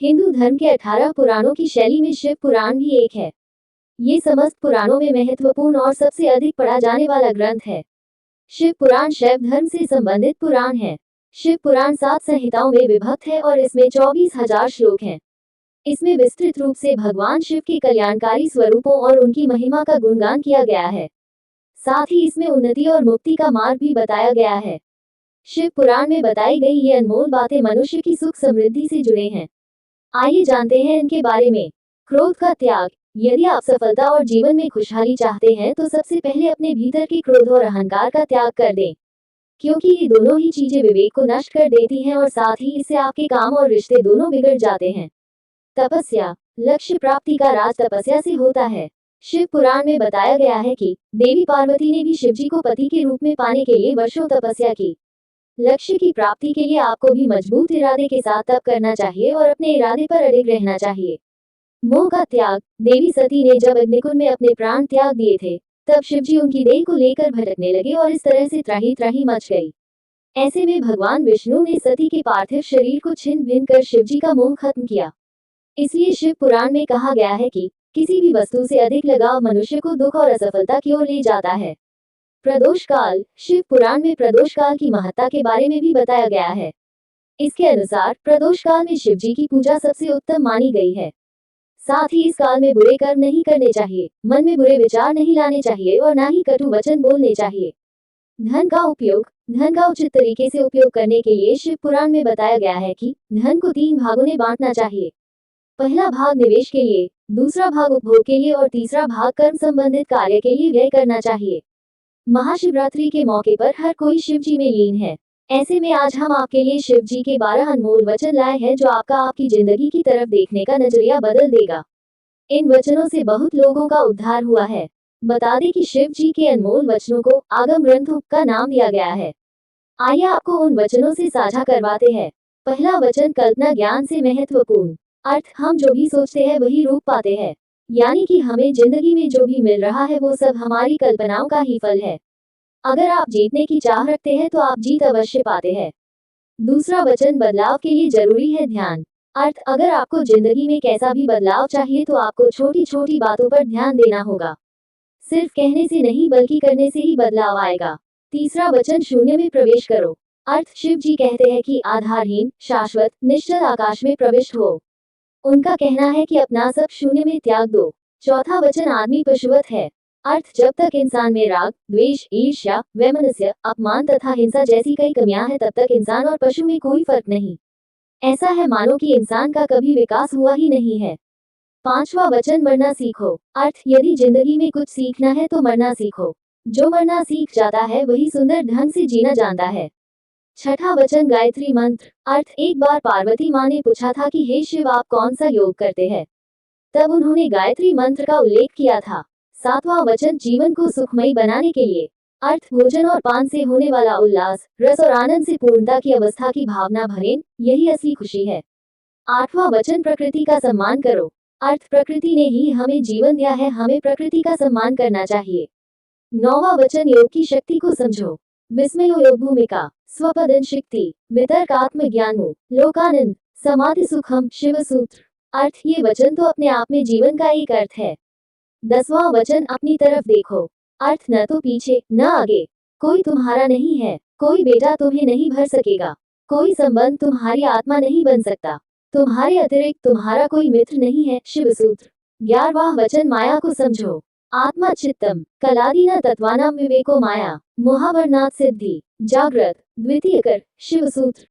हिंदू धर्म के 18 पुराणों की शैली में शिव पुराण भी एक है। ये समस्त पुराणों में महत्वपूर्ण और सबसे अधिक पढ़ा जाने वाला ग्रंथ है। शिव पुराण शैव धर्म से संबंधित पुराण है। शिव पुराण 7 संहिताओं में विभक्त है और इसमें 24,000 श्लोक हैं। इसमें विस्तृत रूप से भगवान शिव के कल्याणकारी स्वरूपों और उनकी महिमा का गुणगान किया गया है। साथ ही इसमें उन्नति और मुक्ति का मार्ग भी बताया गया है। शिव पुराण में बताई गई ये अनमोल बातें मनुष्य की सुख समृद्धि से जुड़े हैं। आइए जानते हैं इनके बारे में। क्रोध का त्याग। यदि आप सफलता और जीवन में खुशहाली चाहते हैं तो सबसे पहले अपने भीतर के क्रोध और अहंकार का त्याग कर दें, क्योंकि ये दोनों ही चीजें विवेक को नष्ट कर देती हैं और साथ ही इससे आपके काम और रिश्ते दोनों बिगड़ जाते हैं। तपस्या। लक्ष्य प्राप्ति का राज तपस्या से होता है। शिव पुराण में बताया गया है कि देवी पार्वती ने भी शिवजी को पति के रूप में पाने के लिए वर्षों तपस्या की। लक्ष्य की प्राप्ति के लिए आपको भी मजबूत इरादे के साथ तप करना चाहिए और अपने इरादे पर अडिग रहना चाहिए। मोह का त्याग। देवी सती ने जब अग्निकुंड में अपने प्राण त्याग दिए थे, तब शिवजी उनकी देह को लेकर भटकने लगे और इस तरह से त्राही त्राही मच गई। ऐसे में भगवान विष्णु ने सती के पार्थिव शरीर को छिन्न भिन्न कर शिवजी का मोह खत्म किया। इसलिए शिव पुराण में कहा गया है कि किसी भी वस्तु से अधिक लगाव मनुष्य को दुख और असफलता की ओर ले जाता है। प्रदोष काल। शिव पुराण में प्रदोष काल की महत्ता के बारे में भी बताया गया है। इसके अनुसार प्रदोष काल में शिवजी की पूजा सबसे उत्तम मानी गई है। साथ ही इस काल में बुरे कर्म नहीं करने चाहिए, मन में बुरे विचार नहीं लाने चाहिए और ना ही कटु वचन बोलने चाहिए। धन का उपयोग। धन का उचित तरीके से उपयोग करने के लिए शिव पुराण में बताया गया है कि धन को 3 भागों में बांटना चाहिए। पहला भाग निवेश के लिए, दूसरा भाग उपभोग के लिए और तीसरा भाग कर्म संबंधित कार्य के लिए व्यय करना चाहिए। महाशिवरात्रि के मौके पर हर कोई शिव जी में लीन है। ऐसे में आज हम आपके लिए शिव जी के 12 अनमोल वचन लाए हैं जो आपकी जिंदगी की तरफ देखने का नजरिया बदल देगा। इन वचनों से बहुत लोगों का उद्धार हुआ है। बता दें कि शिव जी के अनमोल वचनों को आगम ग्रंथों का नाम दिया गया है। आइए आपको उन वचनों से साझा करवाते हैं। पहला वचन कल्पना ज्ञान से महत्वपूर्ण। अर्थ, हम जो भी सोचते हैं वही रूप पाते हैं। यानी कि हमें जिंदगी में जो भी मिल रहा है वो सब हमारी कल्पनाओं का ही फल है। अगर आप जीतने की चाह रखते हैं तो आप जीत अवश्य पाते हैं। दूसरा वचन बदलाव के लिए जरूरी है ध्यान। अर्थ, अगर आपको जिंदगी में कैसा भी बदलाव चाहिए तो आपको छोटी छोटी बातों पर ध्यान देना होगा। सिर्फ कहने से नहीं बल्कि करने से ही बदलाव आएगा। तीसरा वचन शून्य में प्रवेश करो। अर्थ, शिव जी कहते हैं कि आधारहीन, शाश्वत, निश्चल आकाश में प्रविष्ट हो। उनका कहना है कि अपना सब शून्य में त्याग दो। चौथा वचन आदमी पशुवत है। अर्थ, जब तक इंसान में राग, द्वेष, ईर्ष्या, वैमनस्य, अपमान तथा हिंसा जैसी कई कमियां हैं तब तक इंसान और पशु में कोई फर्क नहीं। ऐसा है मानो कि इंसान का कभी विकास हुआ ही नहीं है। पांचवा वचन मरना सीखो। अर्थ, यदि जिंदगी में कुछ सीखना है तो मरना सीखो। जो मरना सीख जाता है वही सुंदर ढंग से जीना जानता है। छठा वचन गायत्री मंत्र। अर्थ, एक बार पार्वती माँ ने पूछा था कि हे शिव आप कौन सा योग करते हैं, तब उन्होंने गायत्री मंत्र का उल्लेख किया था। सातवां वचन जीवन को सुखमयी बनाने के लिए। अर्थ, भोजन और पान से होने वाला उल्लास, रस और आनंद से पूर्णता की अवस्था की भावना भरें, यही असली खुशी है। आठवां वचन प्रकृति का सम्मान करो। अर्थ, प्रकृति ने ही हमें जीवन दिया है, हमें प्रकृति का सम्मान करना चाहिए। नौवां वचन योग की शक्ति को समझो। विस्मयो योग भूमिका, स्वपदन शक्ति, वितर्क आत्मज्ञानो, लोकानंद, समाधि सुखम, शिव सूत्र। अर्थ, ये वचन तो अपने आप में जीवन का एक अर्थ है। 10वां वचन अपनी तरफ देखो। अर्थ, न तो पीछे न आगे। कोई तुम्हारा नहीं है, कोई बेटा तुम्हें नहीं भर सकेगा, कोई संबंध तुम्हारी आत्मा नहीं बन सकता, तुम्हारे अतिरिक्त तुम्हारा कोई मित्र नहीं है, शिव सूत्र। 11वां वचन माया को समझो। आत्मा चित्तम कलादीना तत्वानाम विवेको माया, मोहावरनाथ सिद्धि, जागृत, द्वितीय कर, शिव सूत्र।